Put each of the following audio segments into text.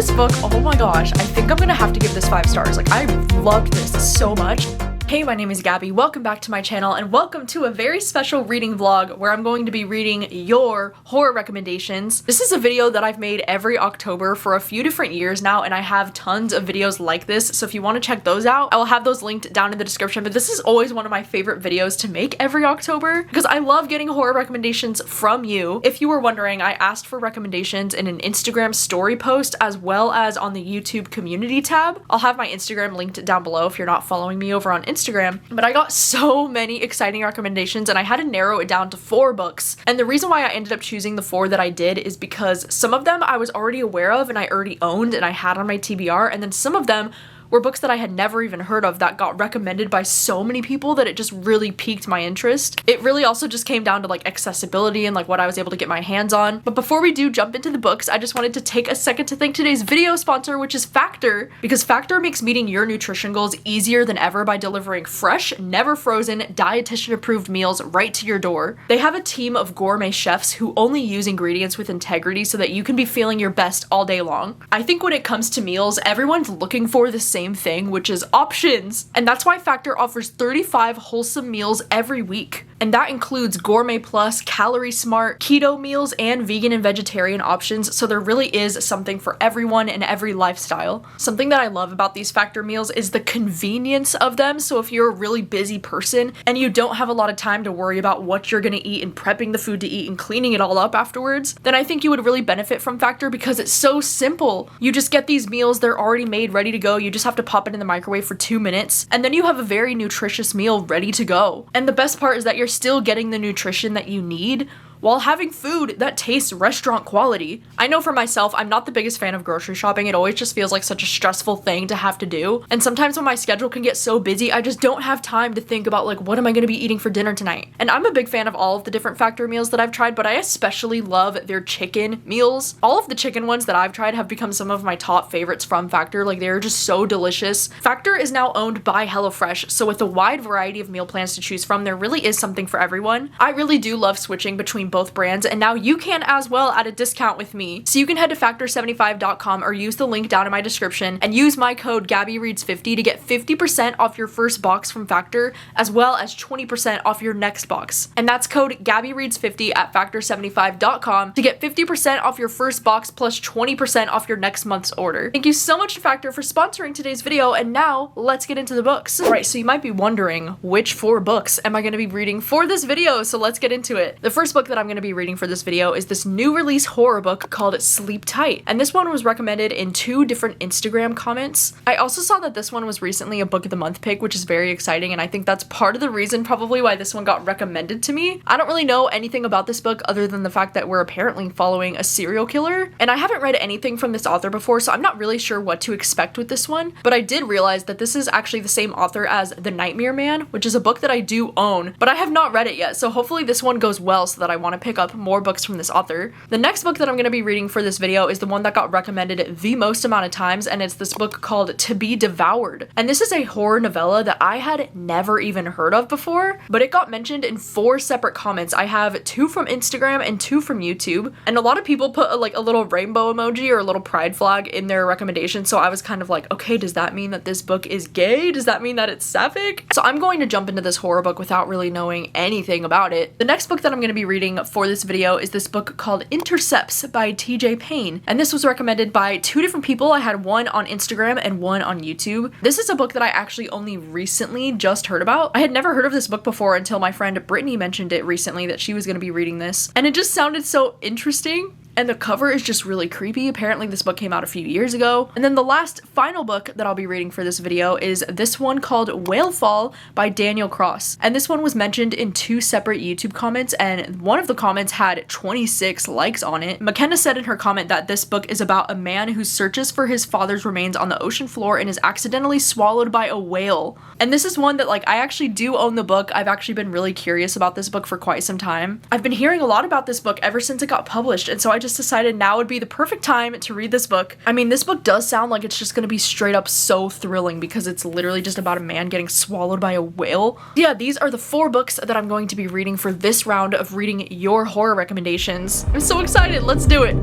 this book, oh my gosh, I think I'm gonna have to give this 5 stars. Like, I loved this so much. Hey, my name is Gabby. Welcome back to my channel and welcome to a very special reading vlog where I'm going to be reading your horror recommendations. This is a video that I've made every October for a few different years now, and I have tons of videos like this, so if you want to check those out, I will have those linked down in the description. But this is always one of my favorite videos to make every October because I love getting horror recommendations from you. If you were wondering, I asked for recommendations in an Instagram story post as well as on the YouTube community tab. I'll have my Instagram linked down below if you're not following me over on Instagram, but I got so many exciting recommendations and I had to narrow it down to 4 books. And the reason why I ended up choosing the 4 that I did is because some of them I was already aware of and I already owned and I had on my TBR, and then some of them were books that I had never even heard of that got recommended by so many people that it just really piqued my interest. It really also just came down to like accessibility and like what I was able to get my hands on. But before we do jump into the books, I just wanted to take a second to thank today's video sponsor, which is Factor, because Factor makes meeting your nutrition goals easier than ever by delivering fresh, never frozen, dietitian approved meals right to your door. They have a team of gourmet chefs who only use ingredients with integrity so that you can be feeling your best all day long. I think when it comes to meals, everyone's looking for the same thing, which is options. And that's why Factor offers 35 wholesome meals every week. And that includes Gourmet Plus, Calorie Smart, keto meals, and vegan and vegetarian options, so there really is something for everyone and every lifestyle. Something that I love about these Factor meals is the convenience of them, so if you're a really busy person and you don't have a lot of time to worry about what you're gonna eat and prepping the food to eat and cleaning it all up afterwards, then I think you would really benefit from Factor because it's so simple. You just get these meals, they're already made, ready to go, you just have to pop it in the microwave for 2 minutes, and then you have a very nutritious meal ready to go. And the best part is that you're still getting the nutrition that you need while having food that tastes restaurant quality. I know for myself, I'm not the biggest fan of grocery shopping. It always just feels like such a stressful thing to have to do. And sometimes when my schedule can get so busy, I just don't have time to think about like, what am I gonna be eating for dinner tonight? And I'm a big fan of all of the different Factor meals that I've tried, but I especially love their chicken meals. All of the chicken ones that I've tried have become some of my top favorites from Factor. Like, they're just so delicious. Factor is now owned by HelloFresh, so with a wide variety of meal plans to choose from, there really is something for everyone. I really do love switching between both brands, and now you can as well at a discount with me. So you can head to factor75.com or use the link down in my description and use my code gabbyreads50 to get 50% off your first box from Factor, as well as 20% off your next box. And that's code gabbyreads50 at factor75.com to get 50% off your first box plus 20% off your next month's order. Thank you so much to Factor for sponsoring today's video, and now let's get into the books. Alright, so you might be wondering, which 4 books am I going to be reading for this video? So let's get into it. The first book that I'm going to be reading for this video is this new release horror book called Sleep Tight, and this one was recommended in 2 different Instagram comments. I also saw that this one was recently a book of the month pick, which is very exciting, and I think that's part of the reason probably why this one got recommended to me. I don't really know anything about this book other than the fact that we're apparently following a serial killer, and I haven't read anything from this author before, so I'm not really sure what to expect with this one, but I did realize that this is actually the same author as The Nightmare Man, which is a book that I do own, but I have not read it yet, so hopefully this one goes well so that I want to pick up more books from this author. The next book that I'm going to be reading for this video is the one that got recommended the most amount of times, and it's this book called To Be Devoured. And this is a horror novella that I had never even heard of before, but it got mentioned in 4 separate comments. I have 2 from Instagram and 2 from YouTube, and a lot of people put a little rainbow emoji or a little pride flag in their recommendation, so I was kind of like, okay, does that mean that this book is gay? Does that mean that it's sapphic? So I'm going to jump into this horror book without really knowing anything about it. The next book that I'm going to be reading for this video is this book called Intercepts by TJ Payne, and this was recommended by 2 different people. I had one on Instagram and one on YouTube. This is a book that I actually only recently just heard about. I had never heard of this book before until my friend Brittany mentioned it recently that she was going to be reading this, and it just sounded so interesting. And the cover is just really creepy. Apparently this book came out a few years ago. And then the last final book that I'll be reading for this video is this one called Whalefall by Daniel Cross. And this one was mentioned in 2 separate YouTube comments, and one of the comments had 26 likes on it. McKenna said in her comment that this book is about a man who searches for his father's remains on the ocean floor and is accidentally swallowed by a whale. And this is one that, like, I actually do own the book. I've actually been really curious about this book for quite some time. I've been hearing a lot about this book ever since it got published, and so I just decided now would be the perfect time to read this book. I mean, this book does sound like it's just gonna be straight up so thrilling because it's literally just about a man getting swallowed by a whale. Yeah, these are the 4 books that I'm going to be reading for this round of reading your horror recommendations. I'm so excited, let's do it!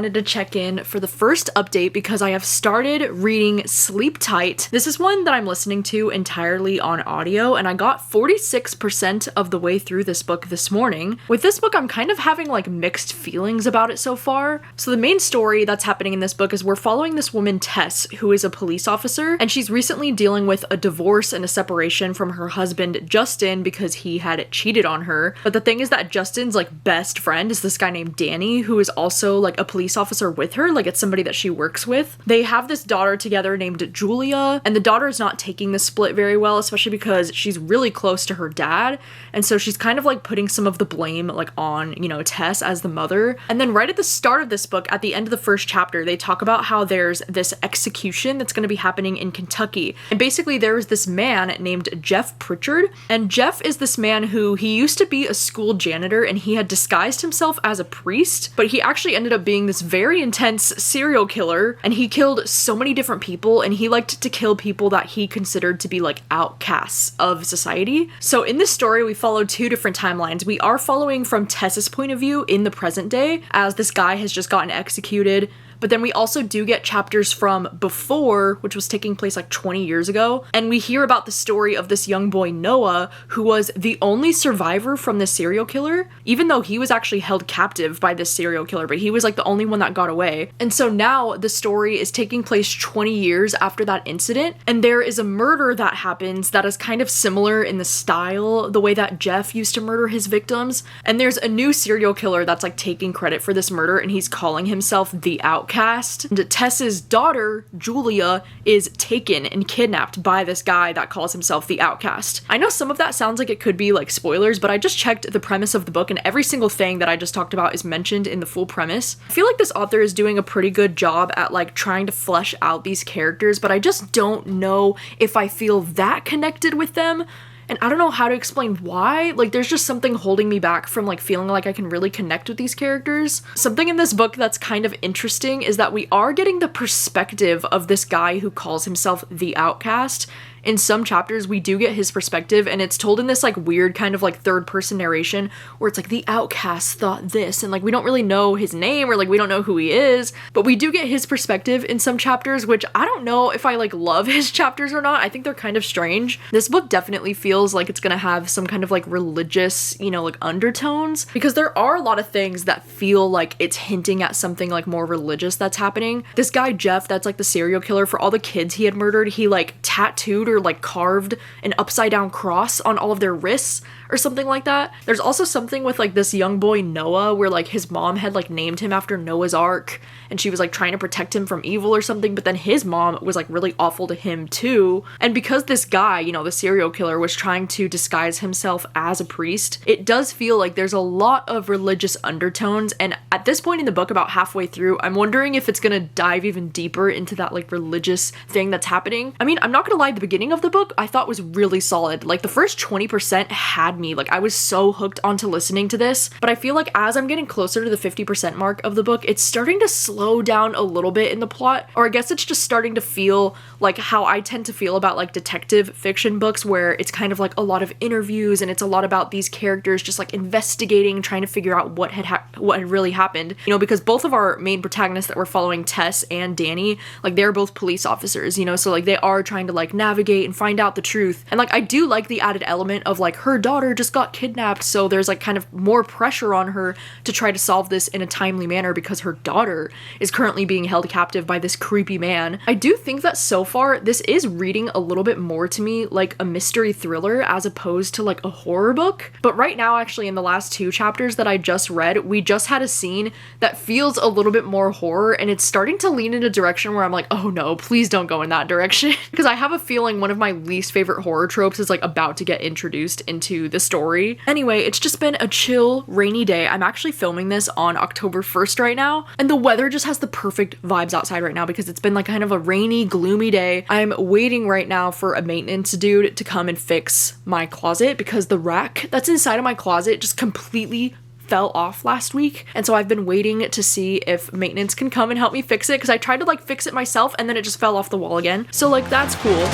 wanted to check in for the first update because I have started reading Sleep Tight. This is one that I'm listening to entirely on audio, and I got 46% of the way through this book this morning. With this book, I'm kind of having like mixed feelings about it so far. So the main story that's happening in this book is we're following this woman, Tess, who is a police officer, and she's recently dealing with a divorce and a separation from her husband, Justin, because he had cheated on her. But the thing is that Justin's like best friend is this guy named Danny, who is also like a police officer with her. Like, it's somebody that she works with. They have this daughter together named Julia, and the daughter is not taking the split very well, especially because she's really close to her dad. And so she's kind of like putting some of the blame like on, you know, Tess as the mother. And then right at the start of this book, at the end of the first chapter, they talk about how there's this execution that's going to be happening in Kentucky. And basically there's this man named Jeff Pritchard. And Jeff is this man who he used to be a school janitor, and he had disguised himself as a priest, but he actually ended up being this very intense serial killer, and he killed so many different people, and he liked to kill people that he considered to be like outcasts of society. So in this story, we followed two different timelines. We are following from Tess's point of view in the present day, as this guy has just gotten executed. But then we also do get chapters from before, which was taking place like 20 years ago. And we hear about the story of this young boy, Noah, who was the only survivor from this serial killer, even though he was actually held captive by this serial killer, but he was like the only one that got away. And so now the story is taking place 20 years after that incident. And there is a murder that happens that is kind of similar in the style, the way that Jeff used to murder his victims. And there's a new serial killer that's like taking credit for this murder, and he's calling himself the Outcast. And Tess's daughter, Julia, is taken and kidnapped by this guy that calls himself the Outcast. I know some of that sounds like it could be like spoilers, but I just checked the premise of the book, and every single thing that I just talked about is mentioned in the full premise. I feel like this author is doing a pretty good job at like trying to flesh out these characters, but I just don't know if I feel that connected with them. And I don't know how to explain why. Like, there's just something holding me back from like feeling like I can really connect with these characters. Something in this book that's kind of interesting is that we are getting the perspective of this guy who calls himself the Outcast. In some chapters, we do get his perspective, and it's told in this like weird kind of like third person narration where it's like the Outcast thought this, and like we don't really know his name, or like we don't know who he is, but we do get his perspective in some chapters, which I don't know if I like love his chapters or not. I think they're kind of strange. This book definitely feels like it's gonna have some kind of like religious, you know, like undertones, because there are a lot of things that feel like it's hinting at something like more religious that's happening. This guy Jeff, that's like the serial killer, for all the kids he had murdered, he like tattooed or like carved an upside down cross on all of their wrists or something like that. There's also something with like this young boy Noah where like his mom had like named him after Noah's Ark, and she was like trying to protect him from evil or something, but then his mom was like really awful to him too. And because this guy, you know, the serial killer, was trying to disguise himself as a priest, it does feel like there's a lot of religious undertones. And at this point in the book, about halfway through, I'm wondering if it's gonna dive even deeper into that like religious thing that's happening. I mean, I'm not gonna lie, the beginning of the book I thought was really solid. Like the first 20% had me, like I was so hooked onto listening to this, but I feel like as I'm getting closer to the 50% mark of the book, it's starting to slow down a little bit in the plot, or I guess it's just starting to feel like how I tend to feel about like detective fiction books, where it's kind of like a lot of interviews and it's a lot about these characters just like investigating, trying to figure out what had really happened, you know, because both of our main protagonists that we're following, Tess and Danny, like they're both police officers, you know, so like they are trying to like navigate and find out the truth. And like I do like the added element of like her daughter just got kidnapped, so there's like kind of more pressure on her to try to solve this in a timely manner because her daughter is currently being held captive by this creepy man. I do think that so far this is reading a little bit more to me like a mystery thriller as opposed to like a horror book. But right now, actually, in the last two chapters that I just read, we just had a scene that feels a little bit more horror, and it's starting to lean in a direction where I'm like, oh no, please don't go in that direction. Because I have a feeling one of my least favorite horror tropes is like about to get introduced into the story. Anyway, it's just been a chill, rainy day. I'm actually filming this on October 1st right now, and the weather just has the perfect vibes outside right now because it's been like kind of a rainy, gloomy day. I'm waiting right now for a maintenance dude to come and fix my closet because the rack that's inside of my closet just completely fell off last week, and so I've been waiting to see if maintenance can come and help me fix it because I tried to like fix it myself and then it just fell off the wall again. So like that's cool.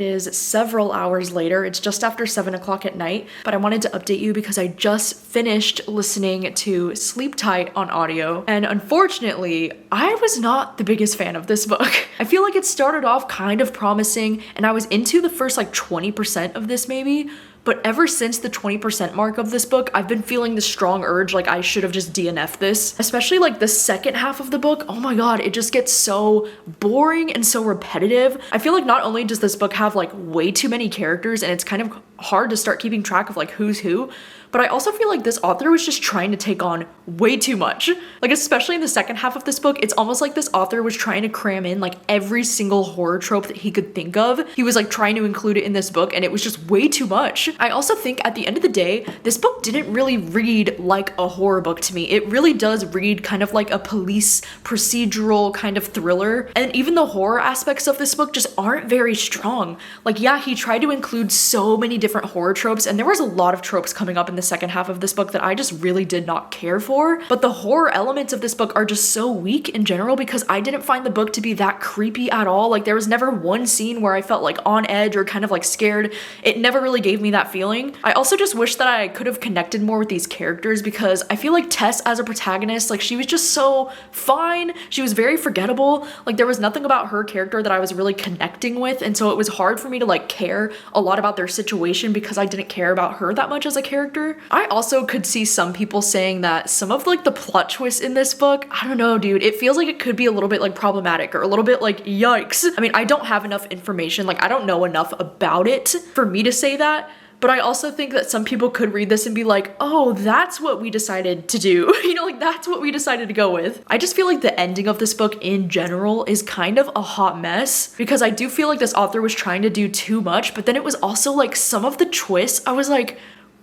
it is several hours later. It's just after 7 o'clock at night, but I wanted to update you because I just finished listening to Sleep Tight on audio, and unfortunately, I was not the biggest fan of this book. I feel like it started off kind of promising, and I was into the first like 20% of this maybe, but ever since the 20% mark of this book, I've been feeling this strong urge like I should have just DNF'd this. Especially like the second half of the book, oh my god, it just gets so boring and so repetitive. I feel like not only does this book have like way too many characters and it's kind of hard to start keeping track of like who's who, but I also feel like this author was just trying to take on way too much. Like especially in the second half of this book, it's almost like this author was trying to cram in like every single horror trope that he could think of. He was like trying to include it in this book and it was just way too much. I also think at the end of the day, this book didn't really read like a horror book to me. It really does read kind of like a police procedural kind of thriller. And even the horror aspects of this book just aren't very strong. Like yeah, he tried to include so many different horror tropes and there was a lot of tropes coming up in the second half of this book that I just really did not care for. But the horror elements of this book are just so weak in general because I didn't find the book to be that creepy at all. Like there was never one scene where I felt like on edge or kind of like scared. It never really gave me that feeling. I also just wish that I could have connected more with these characters because I feel like Tess as a protagonist, like she was just so fine. She was very forgettable. Like there was nothing about her character that I was really connecting with, and so it was hard for me to like care a lot about their situation because I didn't care about her that much as a character. I also could see some people saying that some of like the plot twists in this book, I don't know, dude, it feels like it could be a little bit like problematic or a little bit like yikes. I mean, I don't have enough information, like I don't know enough about it for me to say that. But I also think that some people could read this and be like, oh, that's what we decided to do. You know, like that's what we decided to go with. I just feel like the ending of this book in general is kind of a hot mess because I do feel like this author was trying to do too much, but then it was also like some of the twists, I was like,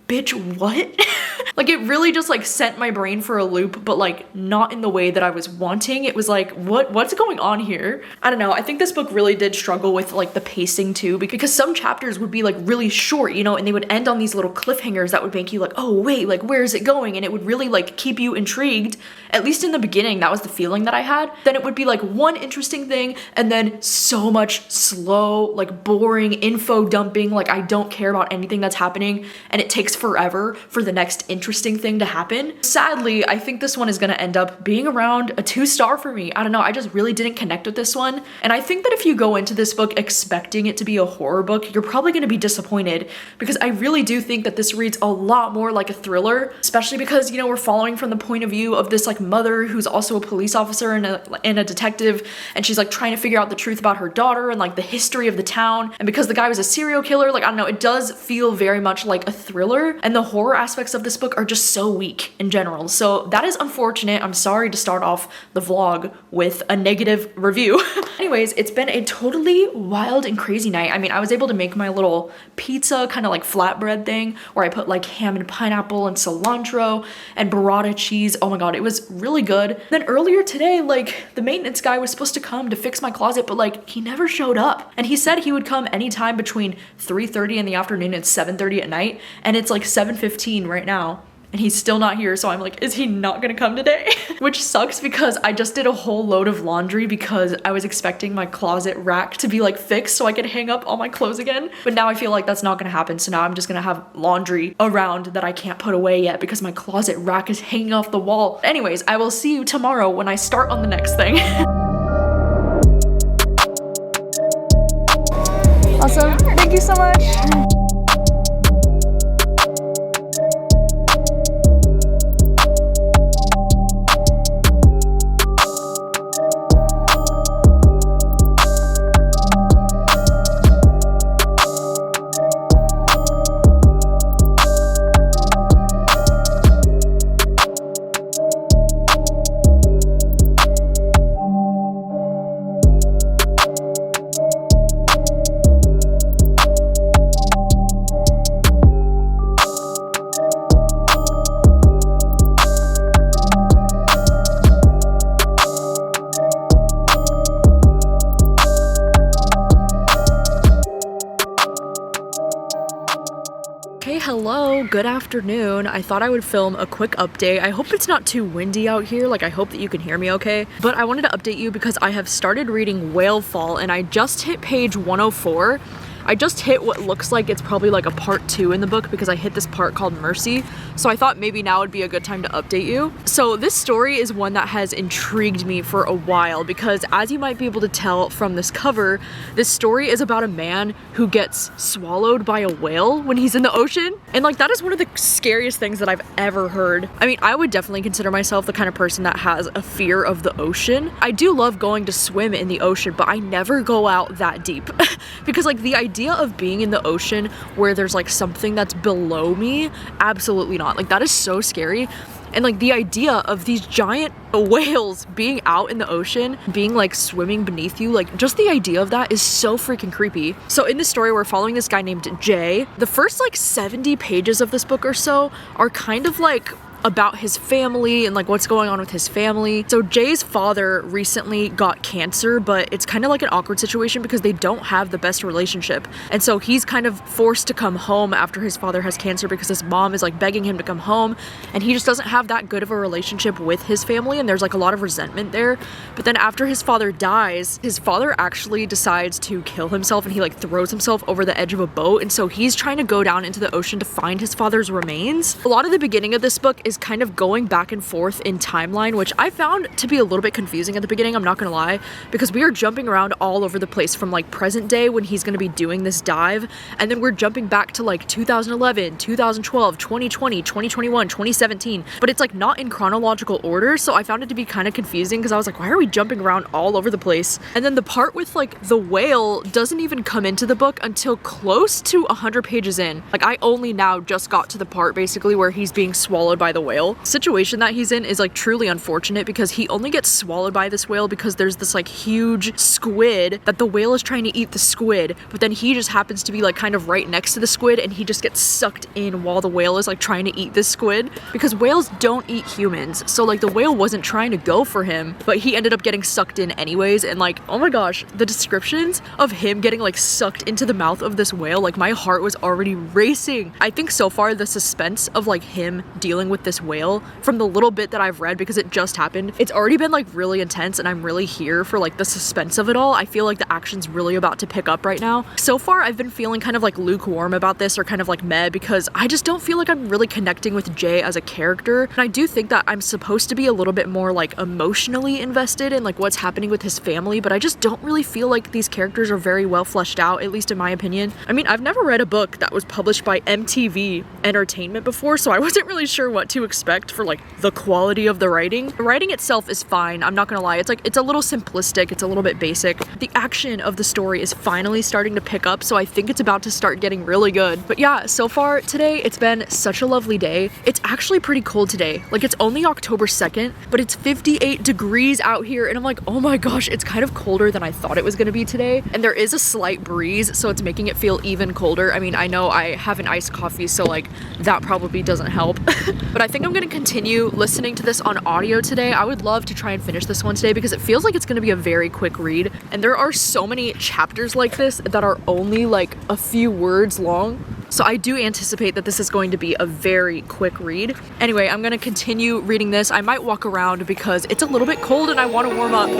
bitch, what? Like it really just like sent my brain for a loop, but like not in the way that I was wanting. It was like, what's going on here? I don't know. I think this book really did struggle with like the pacing too, because some chapters would be like really short, you know, and they would end on these little cliffhangers that would make you like, oh wait, like where is it going? And it would really like keep you intrigued. At least in the beginning, that was the feeling that I had. Then it would be like one interesting thing and then so much slow, like boring info dumping. Like I don't care about anything that's happening and it takes forever for the next interesting thing to happen. Sadly, I think this one is gonna end up being around a 2-star for me. I don't know, I just really didn't connect with this one. And I think that if you go into this book expecting it to be a horror book, you're probably gonna be disappointed because I really do think that this reads a lot more like a thriller, especially because, you know, we're following from the point of view of this like mother who's also a police officer and a detective, and she's like trying to figure out the truth about her daughter and like the history of the town. And because the guy was a serial killer, like I don't know, it does feel very much like a thriller. And the horror aspects of this book are just so weak in general. So that is unfortunate. I'm sorry to start off the vlog with a negative review. Anyways, it's been a totally wild and crazy night. I mean, I was able to make my little pizza kind of like flatbread thing where I put like ham and pineapple and cilantro and burrata cheese. Oh my god, it was really good. Then earlier today, like the maintenance guy was supposed to come to fix my closet, but like he never showed up. And he said he would come anytime between 3:30 in the afternoon and 7:30 at night. And it's like 7:15 right now and he's still not here, so I'm like, is he not gonna come today? Which sucks because I just did a whole load of laundry because I was expecting my closet rack to be like fixed so I could hang up all my clothes again, but now I feel like that's not gonna happen, so now I'm just gonna have laundry around that I can't put away yet because my closet rack is hanging off the wall. Anyways, I will see you tomorrow when I start on the next thing. Awesome, thank you so much. Hello, good afternoon. I thought I would film a quick update. I hope it's not too windy out here, like I hope that you can hear me okay. But I wanted to update you because I have started reading Whale Fall and I just hit page 104. I just hit what looks like it's probably like a part 2 in the book because I hit this part called Mercy. So I thought maybe now would be a good time to update you. So this story is one that has intrigued me for a while because as you might be able to tell from this cover, this story is about a man who gets swallowed by a whale when he's in the ocean. And like that is one of the scariest things that I've ever heard. I mean, I would definitely consider myself the kind of person that has a fear of the ocean. I do love going to swim in the ocean, but I never go out that deep because like the idea of being in the ocean where there's like something that's below me, absolutely not. Like that is so scary. And like the idea of these giant whales being out in the ocean, being like swimming beneath you, like just the idea of that is so freaking creepy. So in this story, we're following this guy named Jay. The first like 70 pages of this book or so are kind of like about his family and like what's going on with his family. So Jay's father recently got cancer, but it's kind of like an awkward situation because they don't have the best relationship. And so he's kind of forced to come home after his father has cancer because his mom is like begging him to come home, and he just doesn't have that good of a relationship with his family, and there's like a lot of resentment there. But then after his father dies, his father actually decides to kill himself, and he like throws himself over the edge of a boat, and so he's trying to go down into the ocean to find his father's remains. A lot of the beginning of this book is kind of going back and forth in timeline, which I found to be a little bit confusing at the beginning, I'm not gonna lie, because we are jumping around all over the place from like present day when he's gonna be doing this dive, and then we're jumping back to like 2011, 2012, 2020, 2021, 2017, but it's like not in chronological order, so I found it to be kind of confusing because I was like, why are we jumping around all over the place? And then the part with like the whale doesn't even come into the book until close to 100 pages in. Like I only now just got to the part basically where he's being swallowed by the whale. Situation that he's in is like truly unfortunate because he only gets swallowed by this whale because there's this like huge squid that the whale is trying to eat the squid, but then he just happens to be like kind of right next to the squid, and he just gets sucked in while the whale is like trying to eat this squid because whales don't eat humans. So like the whale wasn't trying to go for him, but he ended up getting sucked in anyways. And like, oh my gosh, the descriptions of him getting like sucked into the mouth of this whale, like my heart was already racing. I think so far the suspense of like him dealing with this whale from the little bit that I've read, because it just happened, it's already been like really intense, and I'm really here for like the suspense of it all. I feel like the action's really about to pick up right now. So far I've been feeling kind of like lukewarm about this, or kind of like meh, because I just don't feel like I'm really connecting with Jay as a character, and I do think that I'm supposed to be a little bit more like emotionally invested in like what's happening with his family, but I just don't really feel like these characters are very well fleshed out, at least in my opinion. I mean, I've never read a book that was published by MTV Entertainment before, so I wasn't really sure what to expect for like the quality of the writing. The writing itself is fine, I'm not gonna lie. It's like, it's a little simplistic, it's a little bit basic. The action of the story is finally starting to pick up, so I think it's about to start getting really good. But yeah, so far today, it's been such a lovely day. It's actually pretty cold today. Like, it's only October 2nd, but it's 58 degrees out here, and I'm like, oh my gosh, it's kind of colder than I thought it was gonna be today. And there is a slight breeze, so it's making it feel even colder. I mean, I know I have an iced coffee, so like, that probably doesn't help. But I think I'm gonna continue listening to this on audio today. I would love to try and finish this one today because it feels like it's gonna be a very quick read. And there are so many chapters like this that are only like a few words long. So I do anticipate that this is going to be a very quick read. Anyway, I'm gonna continue reading this. I might walk around because it's a little bit cold and I want to warm up.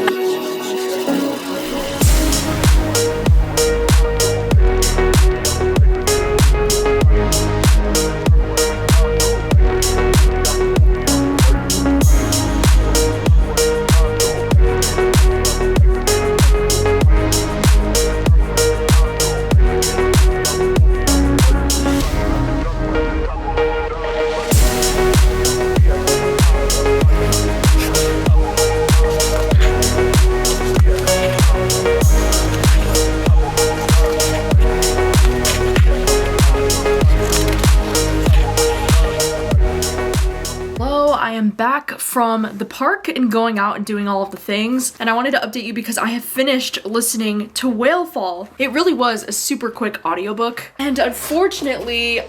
Back from the park and going out and doing all of the things, and I wanted to update you because I have finished listening to Whale Fall. It really was a super quick audiobook, and unfortunately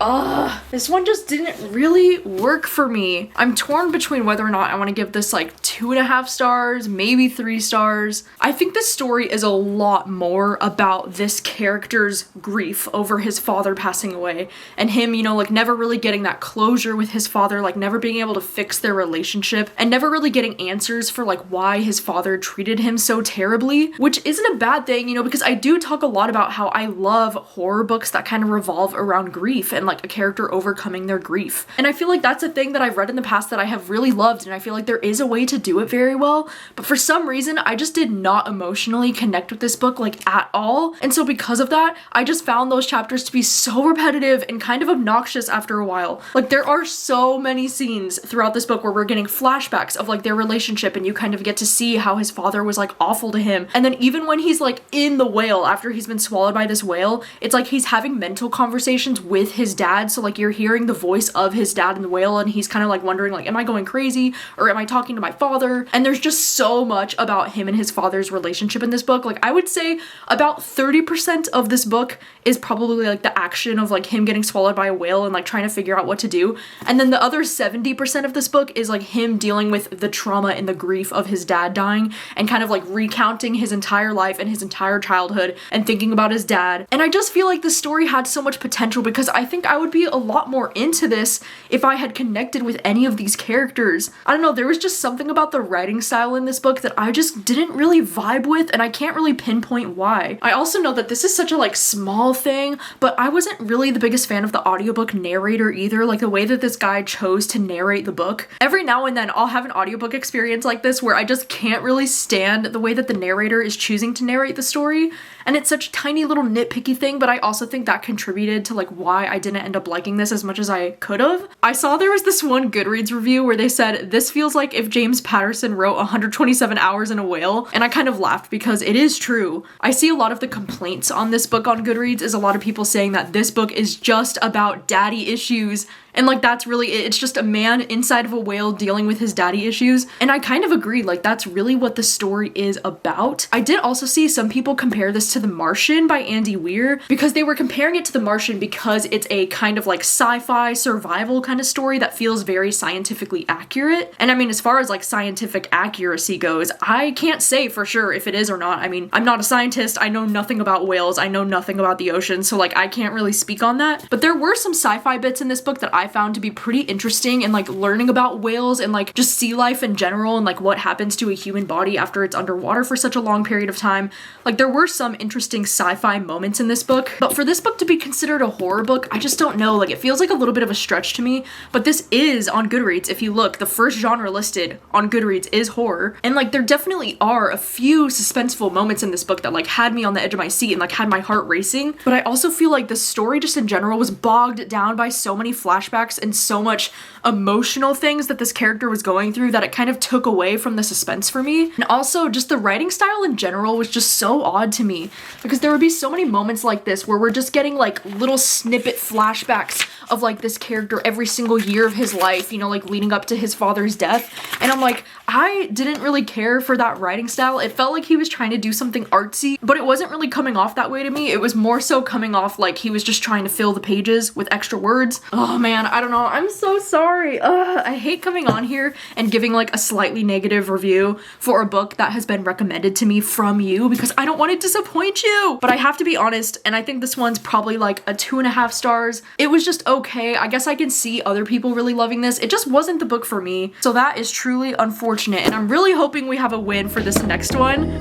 this one just didn't really work for me. I'm torn between whether or not I want to give this like 2.5 stars, maybe 3 stars. I think this story is a lot more about this character's grief over his father passing away, and him, you know, like never really getting that closure with his father, like never being able to fix fix their relationship and never really getting answers for like why his father treated him so terribly, which isn't a bad thing, you know, because I do talk a lot about how I love horror books that kind of revolve around grief and like a character overcoming their grief. And I feel like that's a thing that I've read in the past that I have really loved, and I feel like there is a way to do it very well, but for some reason I just did not emotionally connect with this book like at all. And so because of that, I just found those chapters to be so repetitive and kind of obnoxious after a while. Like there are so many scenes throughout this book where we're getting flashbacks of like their relationship, and you kind of get to see how his father was like awful to him. And then even when he's like in the whale after he's been swallowed by this whale, it's like he's having mental conversations with his dad. So like you're hearing the voice of his dad in the whale, and he's kind of like wondering like, am I going crazy or am I talking to my father? And there's just so much about him and his father's relationship in this book. Like I would say about 30% of this book is probably like the action of like him getting swallowed by a whale and like trying to figure out what to do. And then the other 70% of this book is like him dealing with the trauma and the grief of his dad dying and kind of like recounting his entire life and his entire childhood and thinking about his dad. And I just feel like the story had so much potential because I think I would be a lot more into this if I had connected with any of these characters. I don't know, there was just something about the writing style in this book that I just didn't really vibe with, and I can't really pinpoint why. I also know that this is such a like small thing, but I wasn't really the biggest fan of the audiobook narrator either, like the way that this guy chose to narrate the book. Every now and then I'll have an audiobook experience like this where I just can't really stand the way that the narrator is choosing to narrate the story, and it's such a tiny little nitpicky thing, but I also think that contributed to like why I didn't end up liking this as much as I could have. I saw there was this one Goodreads review where they said this feels like if James Patterson wrote 127 Hours in a Whale, and I kind of laughed because it is true. I see a lot of the complaints on this book on Goodreads is a lot of people saying that this book is just about daddy issues, and like that's really it. It's just a man inside of a whale dealing with his daddy issues, and I kind of agree, like that's really what the story is about. I did also see some people compare this to The Martian by Andy Weir, because they were comparing it to The Martian because it's a kind of like sci-fi survival kind of story that feels very scientifically accurate. And I mean, as far as like scientific accuracy goes, I can't say for sure if it is or not. I mean, I'm not a scientist, I know nothing about whales, I know nothing about the ocean, so like I can't really speak on that. But there were some sci-fi bits in this book that I found to be pretty interesting, and like learning about whales and like just sea life in general and like what happens to a human body after it's underwater for such a long period of time. Like there were some interesting sci-fi moments in this book, but for this book to be considered a horror book, I just don't know, like it feels like a little bit of a stretch to me. But this is on Goodreads. If you look, the first genre listed on Goodreads is horror, and like there definitely are a few suspenseful moments in this book that like had me on the edge of my seat and like had my heart racing. But I also feel like the story just in general was bogged down by so many flashbacks and so much emotional things that this character was going through that it kind of took away from the suspense for me. And also just the writing style in general was just so odd to me, because there would be so many moments like this where we're just getting like little snippet flashbacks of like this character every single year of his life, you know, like leading up to his father's death. And I'm like, I didn't really care for that writing style. It felt like he was trying to do something artsy, but it wasn't really coming off that way to me. It was more so coming off like he was just trying to fill the pages with extra words. Oh man, I don't know. I'm so sorry. I hate coming on here and giving like a slightly negative review for a book that has been recommended to me from you, because I don't want to disappoint you. But I have to be honest, and I think this one's probably like a 2.5 stars. It was just okay. I guess I can see other people really loving this. It just wasn't the book for me. So that is truly unfortunate, and I'm really hoping we have a win for this next one.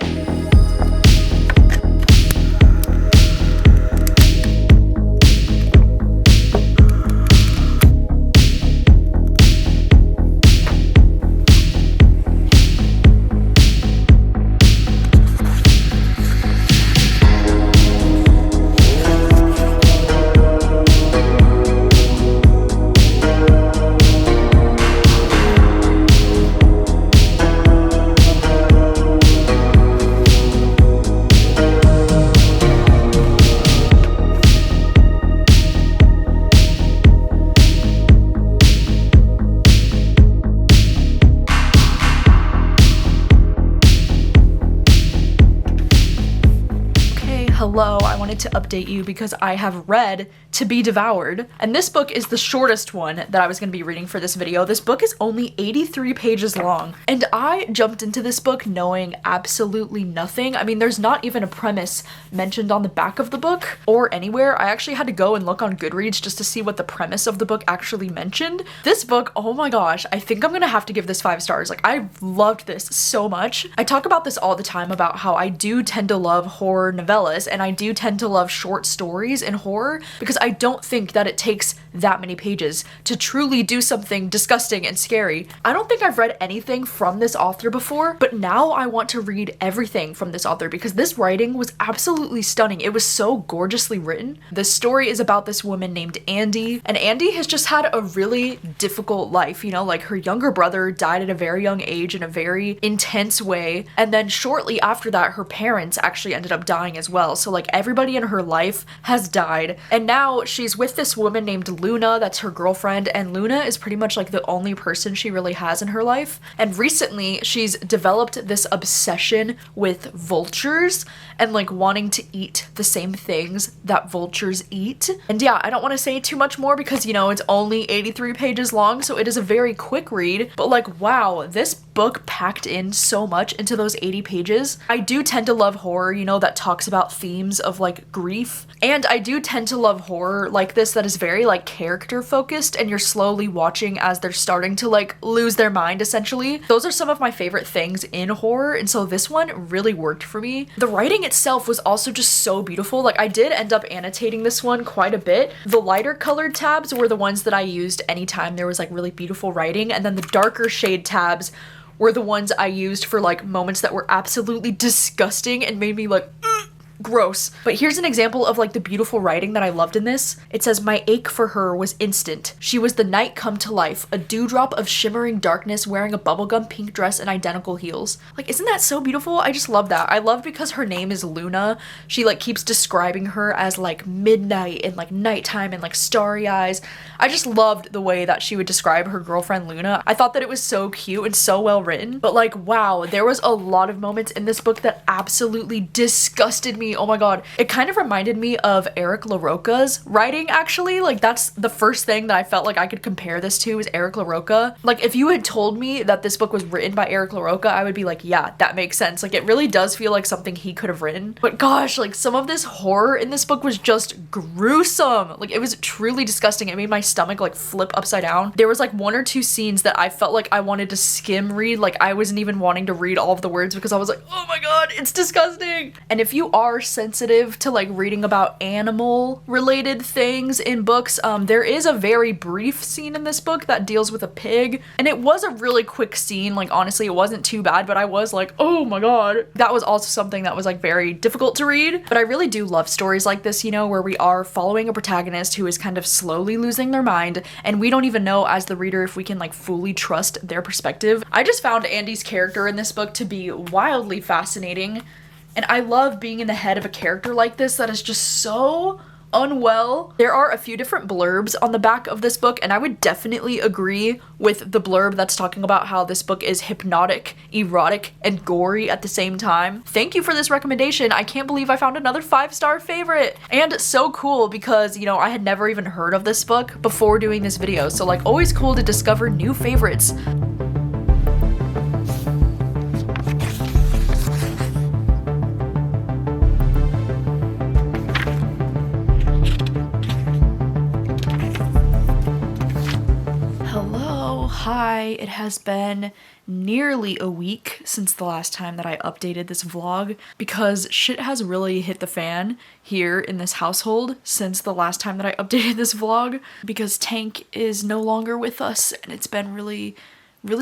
Hello, I wanted to update you because I have read To Be Devoured, and this book is the shortest one that I was going to be reading for this video. This book is only 83 pages long, and I jumped into this book knowing absolutely nothing. I mean, there's not even a premise mentioned on the back of the book or anywhere. I actually had to go and look on Goodreads just to see what the premise of the book actually mentioned. This book, oh my gosh, I think I'm gonna have to give this 5 stars. Like, I loved this so much. I talk about this all the time about how I do tend to love horror novellas, and I do tend to love short stories in horror because I don't think that it takes that many pages to truly do something disgusting and scary. I don't think I've read anything from this author before, but now I want to read everything from this author because this writing was absolutely stunning. It was so gorgeously written. The story is about this woman named Andy, and Andy has just had a really difficult life, you know, like her younger brother died at a very young age in a very intense way, and then shortly after that her parents actually ended up dying as well. So like everybody in her life has died, and now she's with this woman named Luna that's her girlfriend, and Luna is pretty much like the only person she really has in her life. And recently she's developed this obsession with vultures and like wanting to eat the same things that vultures eat. And yeah, I don't want to say too much more because, you know, it's only 83 pages long, so it is a very quick read, but like, wow, this book packed in so much into those 80 pages. I do tend to love horror, you know, that talks about themes of like grief, and I do tend to love horror like this that is very like character focused, and you're slowly watching as they're starting to like lose their mind essentially. Those are some of my favorite things in horror, and so this one really worked for me. The writing itself was also just so beautiful. Like, I did end up annotating this one quite a bit. The lighter colored tabs were the ones that I used anytime there was like really beautiful writing, and then the darker shade tabs were the ones I used for like moments that were absolutely disgusting and made me like gross. But here's an example of like the beautiful writing that I loved in this. It says, "My ache for her was instant. She was the night come to life, a dewdrop of shimmering darkness wearing a bubblegum pink dress and identical heels." Like, isn't that so beautiful? I just love that. I love because her name is Luna. She like keeps describing her as like midnight and like nighttime and like starry eyes. I just loved the way that she would describe her girlfriend Luna. I thought that it was so cute and so well written. But like, wow, there was a lot of moments in this book that absolutely disgusted me. Oh my god. It kind of reminded me of Eric LaRocca's writing, actually. Like, that's the first thing that I felt like I could compare this to, is Eric LaRocca. Like, if you had told me that this book was written by Eric LaRocca, I would be like, yeah, that makes sense. Like, it really does feel like something he could have written. But gosh, like, some of this horror in this book was just gruesome. Like, it was truly disgusting. It made my stomach like flip upside down. There was like 1 or 2 scenes that I felt like I wanted to skim read. Like, I wasn't even wanting to read all of the words because I was like, oh my god, it's disgusting. And if you are sensitive to like reading about animal related things in books, there is a very brief scene in this book that deals with a pig, and it was a really quick scene. Like, honestly, it wasn't too bad, but I was like, oh my god. That was also something that was like very difficult to read. But I really do love stories like this, you know, where we are following a protagonist who is kind of slowly losing their mind, and we don't even know as the reader if we can like fully trust their perspective. I just found Andy's character in this book to be wildly fascinating. And I love being in the head of a character like this that is just so unwell. There are a few different blurbs on the back of this book, and I would definitely agree with the blurb that's talking about how this book is hypnotic, erotic, and gory at the same time. Thank you for this recommendation. I can't believe I found another 5-star favorite. And so cool because, you know, I had never even heard of this book before doing this video. So like, always cool to discover new favorites. Hi, it has been nearly a week since the last time that I updated this vlog because shit has really hit the fan here in this household since the last time that I updated this vlog, because Tank is no longer with us, and it's been really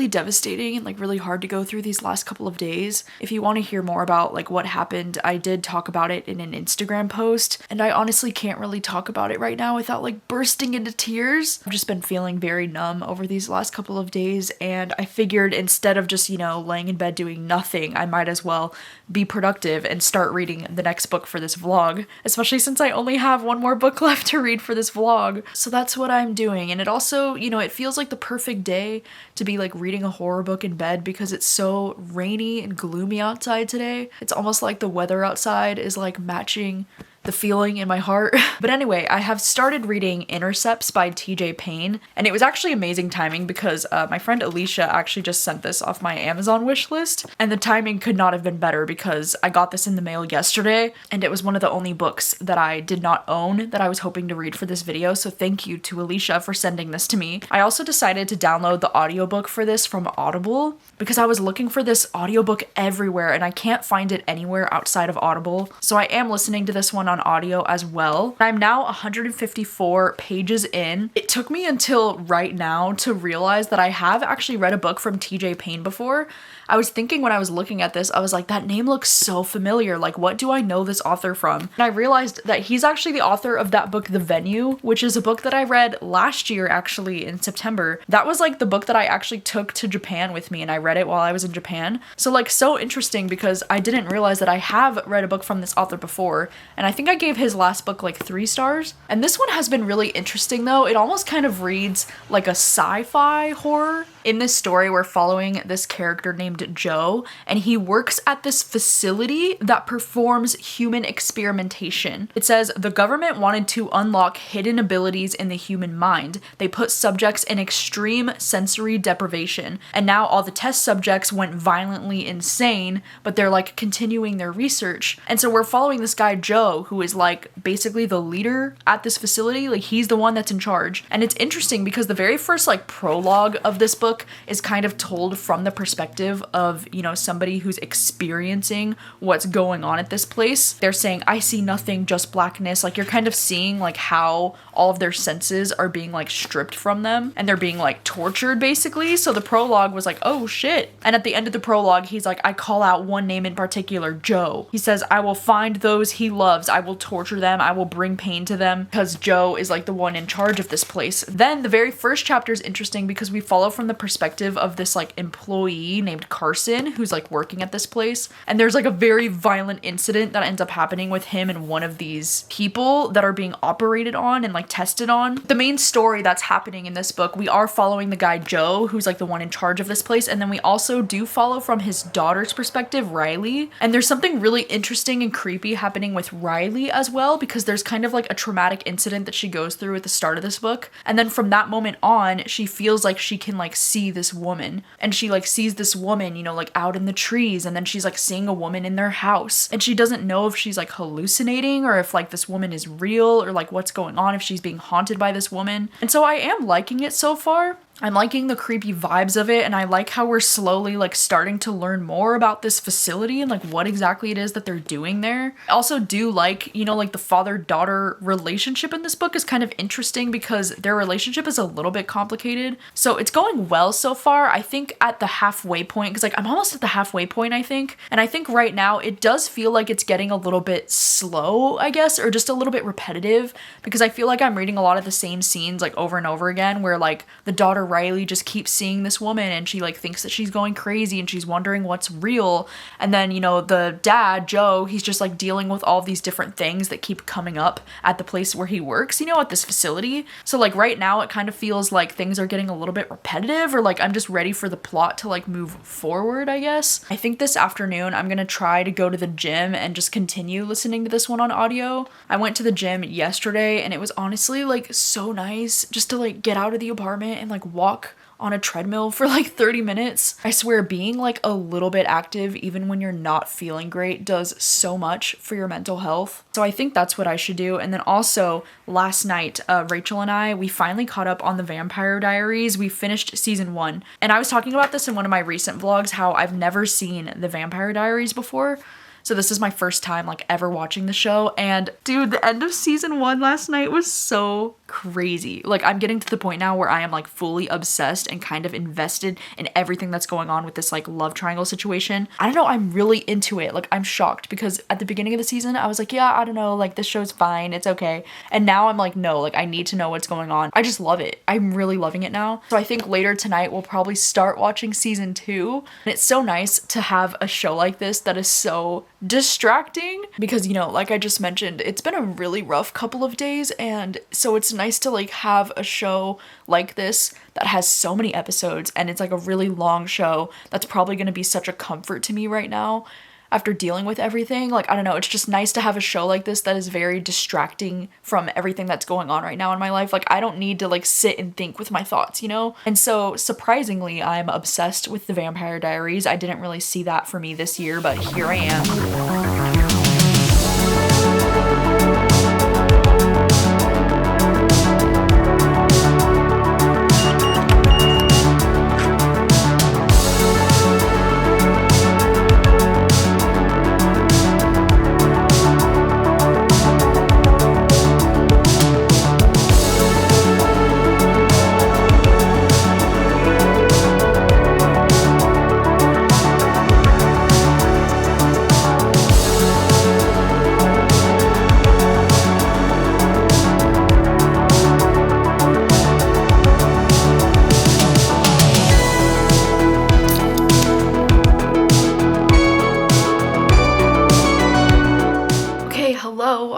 devastating and like really hard to go through these last couple of days. If you want to hear more about like what happened, I did talk about it in an Instagram post, and I honestly can't really talk about it right now without like bursting into tears. I've just been feeling very numb over these last couple of days, and I figured instead of just, you know, laying in bed doing nothing, I might as well be productive and start reading the next book for this vlog, especially since I only have 1 more book left to read for this vlog. So that's what I'm doing, and it also, you know, it feels like the perfect day to be like like reading a horror book in bed because it's so rainy and gloomy outside today. It's almost like the weather outside is like matching the feeling in my heart. But anyway, I have started reading Intercepts by TJ Payne, and it was actually amazing timing because my friend Alicia actually just sent this off my Amazon wish list, and the timing could not have been better because I got this in the mail yesterday, and it was one of the only books that I did not own that I was hoping to read for this video, so thank you to Alicia for sending this to me. I also decided to download the audiobook for this from Audible because I was looking for this audiobook everywhere and I can't find it anywhere outside of Audible, so I am listening to this one on audio as well. I'm now 154 pages in. It took me until right now to realize that I have actually read a book from TJ Payne before. I was thinking when I was looking at this, I was like, that name looks so familiar. Like, what do I know this author from? And I realized that he's actually the author of that book, The Venue, which is a book that I read last year, actually, in September. That was like the book that I actually took to Japan with me, and I read it while I was in Japan. So like, so interesting because I didn't realize that I have read a book from this author before, and I think I gave his last book like 3 stars. And this one has been really interesting though. It almost kind of reads like a sci-fi horror. In this story, we're following this character named Joe, and he works at this facility that performs human experimentation. It says, the government wanted to unlock hidden abilities in the human mind. They put subjects in extreme sensory deprivation, and now all the test subjects went violently insane, but they're like continuing their research. And so we're following this guy, Joe, who is like basically the leader at this facility. Like, he's the one that's in charge. And it's interesting because the very first like prologue of this book is kind of told from the perspective of, you know, somebody who's experiencing what's going on at this place. They're saying, I see nothing, just blackness. Like, you're kind of seeing like how all of their senses are being like stripped from them and they're being like tortured basically. So the prologue was like, oh shit. And at the end of the prologue, he's like, I call out one name in particular, Joe. He says, I will find those he loves. I will torture them. I will bring pain to them, because Joe is like the one in charge of this place. Then the very first chapter is interesting because we follow from the perspective of this like employee named Carson who's like working at this place, and there's like a very violent incident that ends up happening with him and one of these people that are being operated on and like tested on. The main story that's happening in this book, we are following the guy Joe, who's like the one in charge of this place, and then we also do follow from his daughter's perspective, Riley. And there's something really interesting and creepy happening with Riley as well, because there's kind of like a traumatic incident that she goes through at the start of this book, and then from that moment on she feels like she can like see this woman, and she like sees this woman, you know, like out in the trees, and then she's like seeing a woman in their house, and she doesn't know if she's like hallucinating or if like this woman is real or like what's going on, if she's being haunted by this woman. And so I am liking it so far. I'm liking the creepy vibes of it, and I like how we're slowly like starting to learn more about this facility and like what exactly it is that they're doing there. I also do like, you know, like the father-daughter relationship in this book is kind of interesting because their relationship is a little bit complicated. So it's going well so far. I think at the halfway point, because like I'm almost at the halfway point, I think. And I think right now it does feel like it's getting a little bit slow, I guess, or just a little bit repetitive, because I feel like I'm reading a lot of the same scenes like over and over again, where like the daughter Riley just keeps seeing this woman and she like thinks that she's going crazy and she's wondering what's real. And then, you know, the dad, Joe, he's just like dealing with all these different things that keep coming up at the place where he works, you know, at this facility. So like right now it kind of feels like things are getting a little bit repetitive, or like I'm just ready for the plot to like move forward, I guess. I think this afternoon I'm gonna try to go to the gym and just continue listening to this one on audio. I went to the gym yesterday and it was honestly like so nice just to like get out of the apartment and like walk on a treadmill for like 30 minutes. I swear being like a little bit active even when you're not feeling great does so much for your mental health. So I think that's what I should do. And then also last night, Rachel and I, we finally caught up on the Vampire Diaries. We finished season 1. And I was talking about this in one of my recent vlogs, how I've never seen the Vampire Diaries before. So this is my first time like ever watching the show, and dude, the end of season 1 last night was so crazy. Like I'm getting to the point now where I am like fully obsessed and kind of invested in everything that's going on with this like love triangle situation. I don't know, I'm really into it. Like I'm shocked because at the beginning of the season I was like, yeah, I don't know, like this show's fine, it's okay. And now I'm like, no, like I need to know what's going on. I just love it. I'm really loving it now. So I think later tonight we'll probably start watching season 2. And it's so nice to have a show like this that is so distracting because, you know, like I just mentioned, it's been a really rough couple of days, and so it's nice to like have a show like this that has so many episodes, and it's like a really long show that's probably going to be such a comfort to me right now after dealing with everything. Like, I don't know, it's just nice to have a show like this that is very distracting from everything that's going on right now in my life. Like, I don't need to like sit and think with my thoughts, you know? And so surprisingly, I'm obsessed with the Vampire Diaries. I didn't really see that for me this year, but here I am.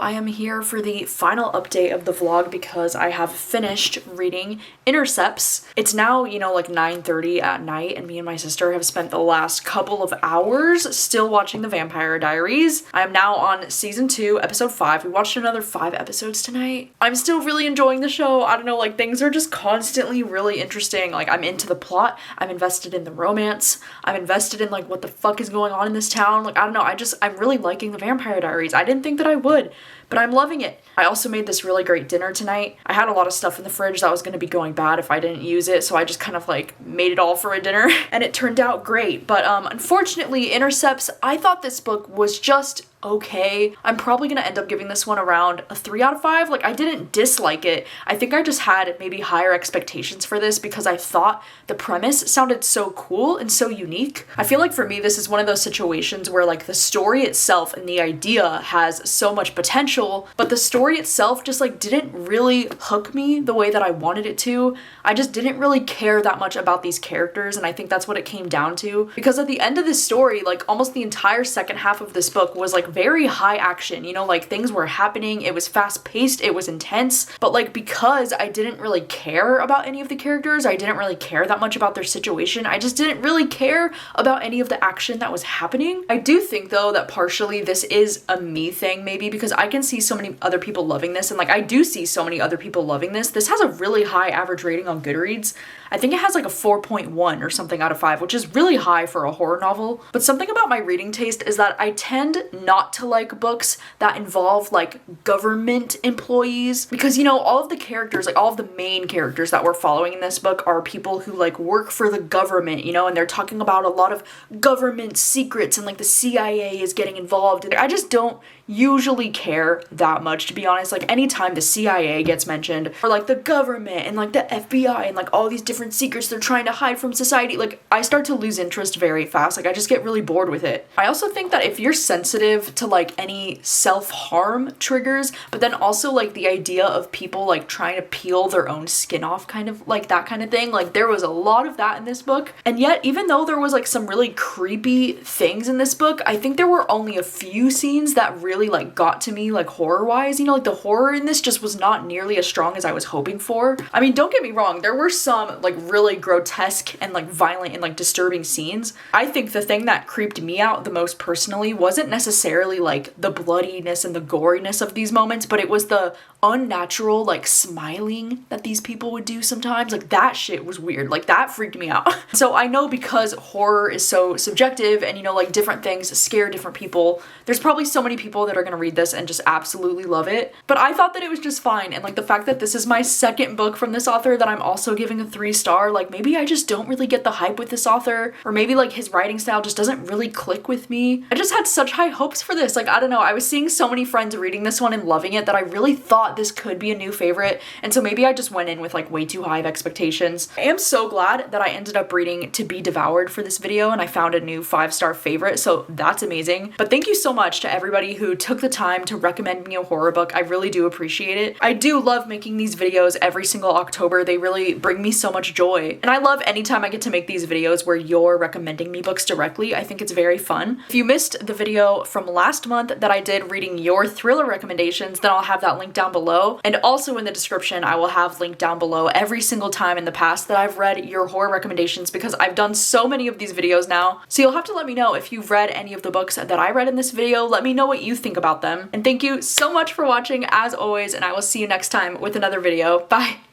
I am here for the final update of the vlog because I have finished reading Intercepts. It's now, you know, like 9:30 at night, and me and my sister have spent the last couple of hours still watching the Vampire Diaries. I am now on season 2, episode 5. We watched another 5 episodes tonight. I'm still really enjoying the show. I don't know, like things are just constantly really interesting. Like I'm into the plot, I'm invested in the romance, I'm invested in like what the fuck is going on in this town. Like I don't know, I'm really liking the Vampire Diaries. I didn't think that I would, but I'm loving it. I also made this really great dinner tonight. I had a lot of stuff in the fridge that was going to be going bad if I didn't use it, so I just kind of like made it all for a dinner and it turned out great. But unfortunately, Intercepts, I thought this book was just okay. I'm probably gonna end up giving this one around a 3 out of 5. Like I didn't dislike it. I think I just had maybe higher expectations for this because I thought the premise sounded so cool and so unique. I feel like for me this is one of those situations where like the story itself and the idea has so much potential, but the story itself just like didn't really hook me the way that I wanted it to. I just didn't really care that much about these characters, and I think that's what it came down to, because at the end of this story, like almost the entire second half of this book was like very high action, you know, like things were happening, it was fast paced, it was intense, but like because I didn't really care about any of the characters, I didn't really care that much about their situation, I just didn't really care about any of the action that was happening. I do think though that partially this is a me thing maybe, because I can see so many other people loving this, and like I do see so many other people loving this. This has a really high average rating on Goodreads. I think it has like a 4.1 or something out of 5, which is really high for a horror novel. But something about my reading taste is that I tend not to like books that involve like government employees, because, you know, all of the characters, like all of the main characters that we're following in this book are people who like work for the government, you know, and they're talking about a lot of government secrets and like the CIA is getting involved. And I just don't usually care that much, to be honest. Like anytime the CIA gets mentioned, or like the government and like the FBI and like all these different secrets they're trying to hide from society, like I start to lose interest very fast. Like I just get really bored with it. I also think that if you're sensitive to like any self-harm triggers, but then also like the idea of people like trying to peel their own skin off, kind of like that kind of thing, like there was a lot of that in this book. And yet, even though there was like some really creepy things in this book, I think there were only a few scenes that really like got to me like horror wise. You know, like the horror in this just was not nearly as strong as I was hoping for. I mean, don't get me wrong, there were some like really grotesque and like violent and like disturbing scenes. I think the thing that creeped me out the most personally wasn't necessarily like the bloodiness and the goriness of these moments, but it was the unnatural like smiling that these people would do sometimes. Like that shit was weird. Like that freaked me out. So I know because horror is so subjective and, you know, like different things scare different people, there's probably so many people that are gonna read this and just absolutely love it. But I thought that it was just fine, and like the fact that this is my second book from this author that I'm also giving a 3-star, like maybe I just don't really get the hype with this author, or maybe like his writing style just doesn't really click with me. I just had such high hopes for this. Like I don't know, I was seeing so many friends reading this one and loving it that I really thought thought this could be a new favorite, and so maybe I just went in with like way too high of expectations. I am so glad that I ended up reading To Be Devoured for this video and I found a new 5-star favorite, so that's amazing. But thank you so much to everybody who took the time to recommend me a horror book. I really do appreciate it. I do love making these videos every single October. They really bring me so much joy. And I love anytime I get to make these videos where you're recommending me books directly. I think it's very fun. If you missed the video from last month that I did reading your thriller recommendations, then I'll have that link down below. And also in the description, I will have linked down below every single time in the past that I've read your horror recommendations, because I've done so many of these videos now. So you'll have to let me know if you've read any of the books that I read in this video. Let me know what you think about them. And thank you so much for watching as always, and I will see you next time with another video. Bye!